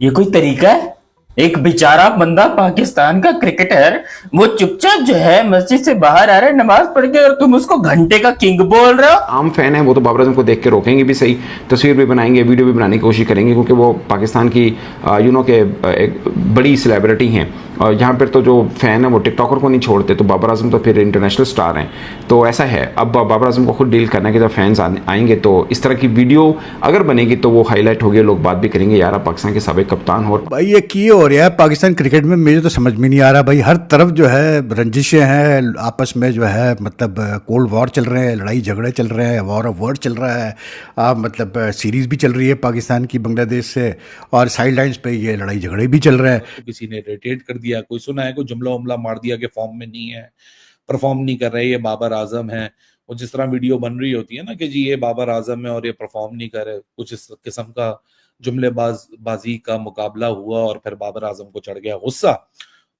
ये कोई तरीका है? एक बेचारा बंदा पाकिस्तान का क्रिकेटर वो चुपचाप जो है मस्जिद से बाहर आ रहा है नमाज पढ़ के, और तुम उसको घंटे का किंग बोल रहे हो। आम फैन है वो तो बाबर आजम को देख के रोकेंगे भी सही, तस्वीर भी बनाएंगे, वीडियो भी बनाने की कोशिश करेंगे, क्योंकि वो पाकिस्तान की के एक बड़ी सेलिब्रिटी हैं। और यहाँ पर तो जो फ़ैन है वो टिकटॉकर को नहीं छोड़ते, तो बाबर आजम तो फिर इंटरनेशनल स्टार हैं। तो ऐसा है, अब बाबर आजम को खुद डील करना है कि जब फैंस आएंगे तो इस तरह की वीडियो अगर बनेगी तो वो हाईलाइट होगी, लोग बात भी करेंगे यार आप पाकिस्तान के साबिक कप्तान हो। भाई ये क्या हो रहा है पाकिस्तान क्रिकेट में, मुझे तो समझ में नहीं आ रहा भाई। हर तरफ जो है रंजिशें हैं, आपस में जो है मतलब कोल्ड वॉर चल रहे हैं, लड़ाई झगड़े चल रहे हैं, वॉर ऑफ वर्ड चल रहा है। मतलब सीरीज़ भी चल रही है पाकिस्तान की बांग्लादेश से, और साइड लाइन्स पे ये लड़ाई झगड़े भी चल रहे हैं। तो किसी ने रेटेट कर दिया, कोई सुना है, कोई जुमला उमला मार दिया कि फॉर्म में नहीं है, परफॉर्म नहीं कर रहे, ये बाबर आजम है। वो जिस तरह वीडियो बन रही होती है ना कि जी ये बाबर आजम है और ये परफॉर्म नहीं कर रहे, कुछ इस किस्म का जुमलेबाजी का मुकाबला हुआ और फिर बाबर आजम को चढ़ गया गुस्सा,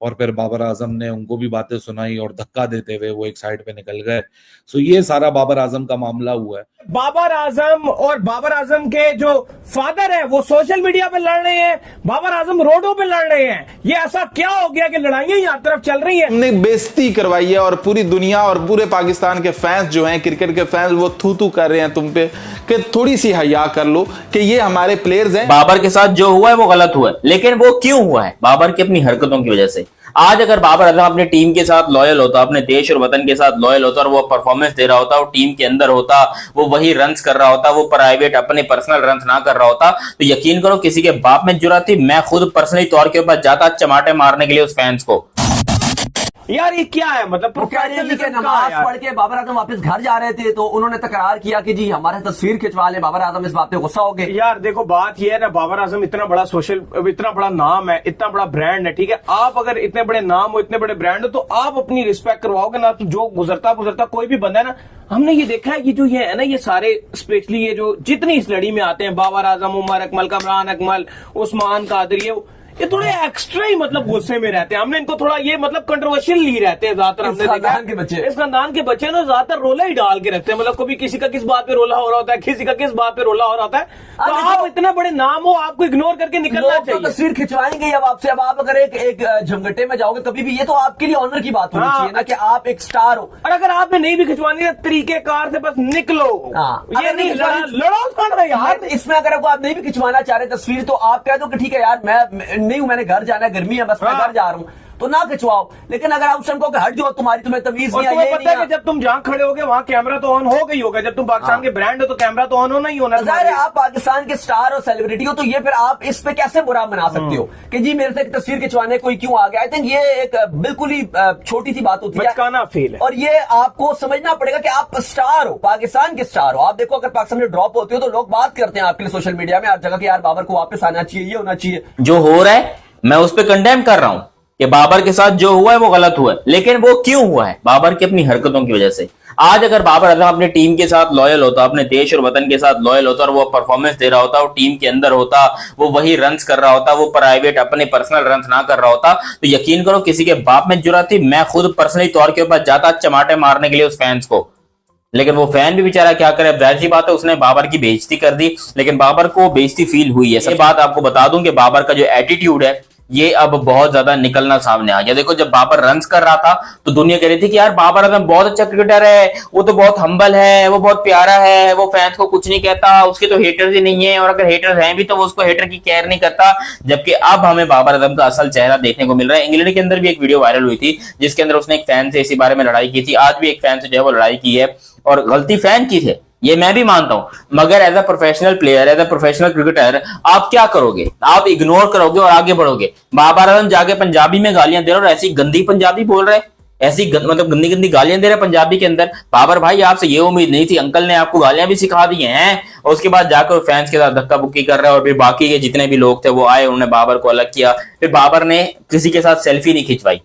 और फिर बाबर आजम ने उनको भी बातें सुनाई और धक्का देते हुए वो एक साइड पे निकल गए। सो ये सारा बाबर आजम का मामला हुआ है। बाबर आजम और बाबर आजम के जो फादर है वो सोशल मीडिया पे लड़ रहे हैं, बाबर आजम रोडों पे लड़ रहे हैं। ये ऐसा क्या हो गया कि लड़ाइयां यहाँ तरफ चल रही हैं? हमने बेइज्जती करवाई है और पूरी दुनिया और पूरे पाकिस्तान के फैंस जो हैं, क्रिकेट के फैंस, वो थू थू कर रहे हैं तुम पे कि थोड़ी सी हया कर लो कि ये हमारे प्लेयर्स हैं। बाबर के साथ जो हुआ है वो गलत हुआ है, लेकिन वो क्यों हुआ है? बाबर की अपनी हरकतों की वजह से। आज अगर बाबर आजम अपनी टीम के साथ लॉयल होता, अपने देश और वतन के साथ लॉयल होता और वो परफॉर्मेंस दे रहा होता, वो टीम के अंदर होता, वो वही रन्स कर रहा होता, वो प्राइवेट अपने पर्सनल रन्स ना कर रहा होता, तो यकीन करो किसी के बाप में जुर्रत थी, मैं खुद पर्सनली तौर के ऊपर जाता चमाटे मारने के लिए उस फैंस को। यार ये क्या है? मतलब के नमाज पढ़ के बाबर आजम वापस घर जा रहे थे तो उन्होंने तकरार किया कि जी हमारे तस्वीर खिंचवा ले। बाबर आजम इस बात पे गुस्सा हो गए। यार देखो बात ये है ना, बाबर आजम इतना बड़ा इतना बड़ा नाम है, इतना बड़ा ब्रांड है, ठीक है। आप अगर इतने बड़े नाम हो, इतने बड़े ब्रांड हो, तो आप अपनी रिस्पेक्ट करवाओगे ना। तो जो गुजरता कोई भी बंदा है ना, हमने ये देखा है कि जो ये है ना, ये सारे स्पेशली ये जो जितनी इस लड़ी में आते हैं, बाबर आजम, उमर अकमल, कमरान अकमल, उस्मान कादरी, ये थोड़े एक्स्ट्रा ही मतलब गुस्से में रहते हैं। हमने इनको थोड़ा ये मतलब कंट्रोवर्शियल ही रहते हैं ज्यादातर। हमने देखा इस खानदान के बच्चे ना ज्यादातर रोला ही डाल के रखते हैं। मतलब कभी किसी का किस बात पे रोला हो रहा होता है, किसी का किस बात पे रोला हो रहा होता है। तो आप इतने बड़े नाम हो, आपको इग्नोर करके निकलना चाहिए। तस्वीर खिंचवाएंगे अब आपसे। अब आप अगर एक झमगटे में जाओगे कभी भी, ये तो आपके लिए ऑनर की बात होनी चाहिए ना कि आप एक स्टार हो। और अगर आपने नहीं भी खिंचवानी है, तरीकेकार से बस निकलो। ये नहीं लड़ो यार। इसमें अगर आप नहीं भी खिंचवाना चाह रहे तस्वीर, तो आप कह दो कि ठीक है यार मैं नहीं हूं, मैंने घर जाना है, गर्मी है, बस मैं घर जा रहा हूं, तो ना खिंचवाओ। लेकिन अगर आप को हट जाओ, तुम्हें तमीज नहीं है। पता है कि जब तुम जहां खड़े होगे वहां कैमरा तो ऑन हो गई होगा। जब तुम पाकिस्तान के ब्रांड हो तो कैमरा तो ऑन होना ही होना। जाहिर है आप पाकिस्तान के स्टार और सेलिब्रिटी हो, तो ये फिर आप इस पे कैसे बुरा बना सकते हो कि जी मेरे से एक तस्वीर खिंचवाने कोई क्यों आ गया। आई थिंक ये एक बिल्कुल ही छोटी सी बात होती है, बचकाना फील है। और ये आपको समझना पड़ेगा कि आप स्टार हो, पाकिस्तान के स्टार हो। आप देखो अगर पाकिस्तान में ड्रॉप होते हो तो लोग बात करते हैं आपके लिए सोशल मीडिया में हर जगह कि यार बाबर को वापस आना चाहिए, ये होना चाहिए। जो हो रहा है मैं उस पर कंडेम कर रहा हूं कि बाबर के साथ जो हुआ है वो गलत हुआ है, लेकिन वो क्यों हुआ है? बाबर की अपनी हरकतों की वजह से। आज अगर बाबर आजम अपनी टीम के साथ लॉयल होता, अपने देश और वतन के साथ लॉयल होता और वो परफॉर्मेंस दे रहा होता, वो टीम के अंदर होता, वो वही रन्स कर रहा होता, वो प्राइवेट अपने पर्सनल रन्स ना कर रहा होता, तो यकीन करो किसी के बाप में जुर्रत थी, मैं खुद पर्सनली तौर के ऊपर जाता चमाटे मारने के लिए उस फैंस को। लेकिन वो फैन भी बेचारा क्या करे, जाहिर सी बात है उसने बाबर की बेइज्जती कर दी, लेकिन बाबर को बेइज्जती फील हुई है। ये बात आपको बता दूं कि बाबर का जो एटीट्यूड है ये अब बहुत ज्यादा निकलना सामने आ गया। देखो जब बाबर रन्स कर रहा था तो दुनिया कह रही थी कि यार बाबर आजम बहुत अच्छा क्रिकेटर है, वो तो बहुत हम्बल है, वो बहुत प्यारा है, वो फैंस को कुछ नहीं कहता, उसके तो हेटर्स ही नहीं है, और अगर हेटर्स हैं भी तो वो उसको हेटर की केयर नहीं करता। जबकि अब हमें बाबर आजम का असल चेहरा देखने को मिल रहा है। इंग्लैंड के अंदर भी एक वीडियो वायरल हुई थी जिसके अंदर उसने एक फैन से इसी बारे में लड़ाई की थी। आज भी एक फैन से जो है वो लड़ाई की है, और गलती फैन की थी, ये मैं भी मानता हूं, मगर as a professional player, as a professional cricketer आप क्या करोगे? आप इग्नोर करोगे और आगे बढ़ोगे। बाबर आजम जाके पंजाबी में गालियां दे रहे और ऐसी गंदी पंजाबी बोल रहे, ऐसी मतलब गंदी गंदी गालियां दे रहे पंजाबी के अंदर। बाबर भाई आपसे ये उम्मीद नहीं थी, अंकल ने आपको गालियां भी सिखा दी हैं, और उसके बाद जाकर फैंस के साथ धक्का बुक्की कर रहे हैं। और फिर बाकी के जितने भी लोग थे वो आए, उन्होंने बाबर को अलग किया। फिर बाबर ने किसी के साथ सेल्फी नहीं खिंचवाई,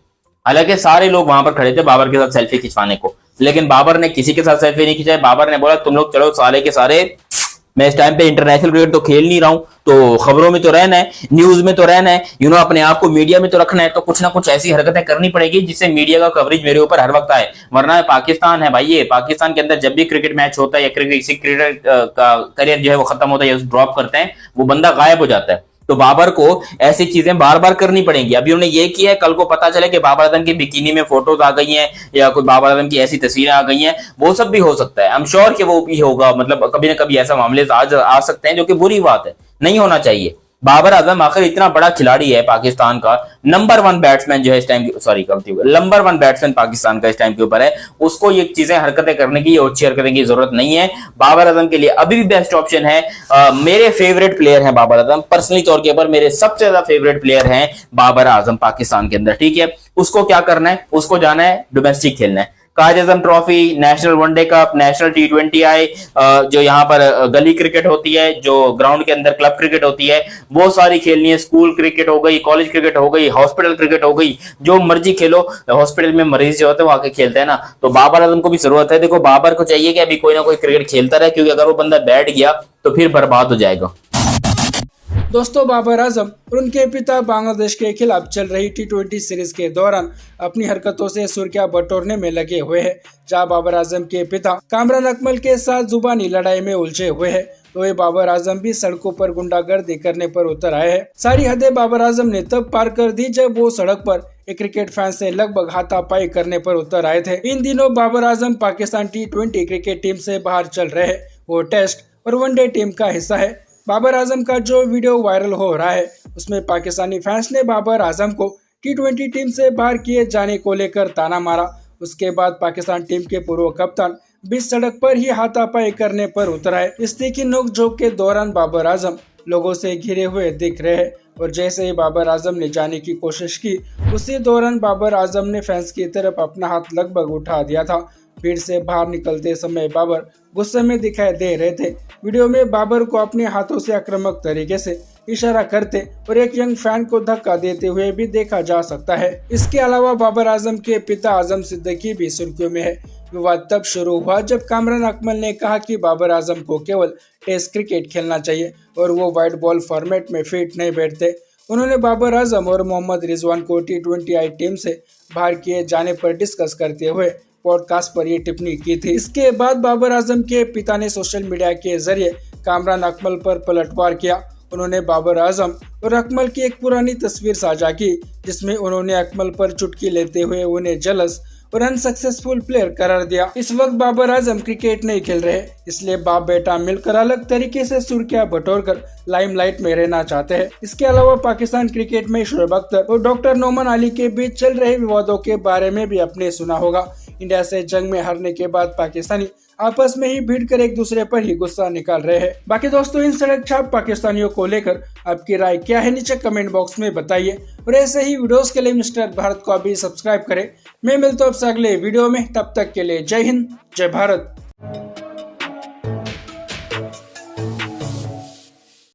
हालांकि सारे लोग वहां पर खड़े थे बाबर के साथ सेल्फी खिंचवाने को, लेकिन बाबर ने किसी के साथ सेल्फी नहीं खिंचाई। बाबर ने बोला तुम लोग चलो सारे के सारे मैं इस टाइम पे इंटरनेशनल क्रिकेट तो खेल नहीं रहा हूं, तो खबरों में तो रहना है, न्यूज में तो रहना है, अपने आप को मीडिया में तो रखना है, तो कुछ ना कुछ ऐसी हरकतें करनी पड़ेगी जिससे मीडिया का कवरेज मेरे ऊपर हर वक्त आए। वरना पाकिस्तान है भाई, ये पाकिस्तान के अंदर जब भी क्रिकेट मैच होता है या किसी क्रिकेटर का करियर जो है वो खत्म होता है या ड्रॉप करते हैं, वो बंदा गायब हो जाता है। तो बाबर को ऐसी चीजें बार बार करनी पड़ेंगी। अभी उन्होंने ये किया है, कल को पता चले कि बाबर आजम की बिकिनी में फोटोज आ गई हैं या कोई बाबर आजम की ऐसी तस्वीरें आ गई हैं, वो सब भी हो सकता है। आई एम श्योर कि वो भी होगा, मतलब कभी ना कभी ऐसा मामले आ सकते हैं, जो कि बुरी बात है, नहीं होना चाहिए। बाबर आजम आखिर इतना बड़ा खिलाड़ी है पाकिस्तान का, नंबर 1 बैट्समैन जो है इस टाइम, नंबर 1 बैट्समैन पाकिस्तान का इस टाइम के ऊपर है, उसको ये चीजें हरकतें करने की, अच्छी हरकतें की जरूरत नहीं है। बाबर आजम के लिए अभी भी बेस्ट ऑप्शन है। मेरे फेवरेट प्लेयर हैं बाबर आजम, पर्सनली तौर के ऊपर मेरे सबसे ज्यादा फेवरेट प्लेयर हैं बाबर आजम पाकिस्तान के अंदर, ठीक है। उसको क्या करना है, उसको जाना है डोमेस्टिक खेलना है, Quaid Azam trophy, national one day cup, national T20 आई, जो यहाँ पर गली क्रिकेट होती है, जो ग्राउंड के अंदर क्लब क्रिकेट होती है, वो सारी खेलनी है। स्कूल क्रिकेट हो गई, कॉलेज क्रिकेट हो गई, हॉस्पिटल क्रिकेट हो गई, जो मर्जी खेलो। हॉस्पिटल में मरीज जो होते हैं वो आके खेलते हैं ना, तो बाबर आजम को भी जरूरत है। देखो बाबर को चाहिए कि अभी कोई ना कोई क्रिकेट खेलता रहे, क्योंकि अगर वो बंदा बैठ गया तो फिर बर्बाद हो जाएगा। दोस्तों, बाबर आजम और उनके पिता बांग्लादेश के खिलाफ चल रही T20 सीरीज के दौरान अपनी हरकतों से सुर्खियां बटोरने में लगे हुए हैं। जहां बाबर आजम के पिता कामरान अकमल के साथ जुबानी लड़ाई में उलझे हुए हैं, तो ये बाबर आजम भी सड़कों पर गुंडागर्दी करने पर उतर आए हैं। सारी हदें बाबर आजम ने तब पार कर दी जब वो सड़क पर एक क्रिकेट फैन से लगभग हाथापाई करने पर उतर आए थे। इन दिनों Babar Azam Pakistan T20 cricket team से बाहर चल रहे हैं। वो टेस्ट और वनडे टीम का हिस्सा है। बाबर आजम का जो वीडियो वायरल हो रहा है, उसमें पाकिस्तानी फैंस ने बाबर आजम को T20 टीम से बाहर किए जाने को लेकर ताना मारा। उसके बाद पाकिस्तान टीम के पूर्व कप्तान बीच सड़क पर ही हाथापाई करने पर उतर आए। इस तीखी नोकझोंक के दौरान बाबर आजम लोगों से घिरे हुए दिख रहे हैं, और जैसे ही बाबर आजम ने जाने की कोशिश की, उसी दौरान बाबर आजम ने फैंस की तरफ अपना हाथ लगभग उठा दिया था। भीड़ से बाहर निकलते समय बाबर गुस्से में दिखाई दे रहे थे। वीडियो में बाबर को अपने हाथों से आक्रामक तरीके से इशारा करते और एक यंग फैन को धक्का देते हुए भी देखा जा सकता है। इसके अलावा बाबर आजम के पिता आजम सिद्दीकी भी सुर्खियों में है। विवाद तब शुरू हुआ जब कामरान अकमल ने कहा कि बाबर आजम को केवल टेस्ट क्रिकेट खेलना चाहिए और वो वाइट बॉल फॉर्मेट में फिट नहीं बैठते। उन्होंने बाबर आजम और मोहम्मद रिजवान को T20 आई टीम से बाहर किए जाने पर डिस्कस करते हुए पॉडकास्ट पर ये टिप्पणी की थी। इसके बाद बाबर आजम के पिता ने सोशल मीडिया के जरिए कामरान अकमल पर पलटवार किया। उन्होंने बाबर आजम और अकमल की एक पुरानी तस्वीर साझा की, जिसमें उन्होंने अकमल पर चुटकी लेते हुए उन्हें जलस और अनसक्सेसफुल प्लेयर करार दिया। इस वक्त बाबर आजम क्रिकेट नहीं खेल रहे, इसलिए बाप बेटा मिलकर अलग तरीके से सुर्खियां बटोरकर लाइमलाइट में रहना चाहते हैं। इसके अलावा पाकिस्तान क्रिकेट में शोएब अख्तर और डॉक्टर नोमान अली के बीच चल रहे विवादों के बारे में भी आपने सुना होगा। इंडिया से जंग में हारने के बाद पाकिस्तानी आपस में ही भिड़ कर एक दूसरे पर ही गुस्सा निकाल रहे हैं। बाकी दोस्तों, इन सड़क छाप पाकिस्तानियों को लेकर आपकी राय क्या है, नीचे कमेंट बॉक्स में बताइए। और ऐसे ही वीडियोस के लिए मिस्टर भारत को अभी सब्सक्राइब करें। मैं मिलता हूं आपसे अगले वीडियो में, तब तक के लिए जय हिंद, जय भारत।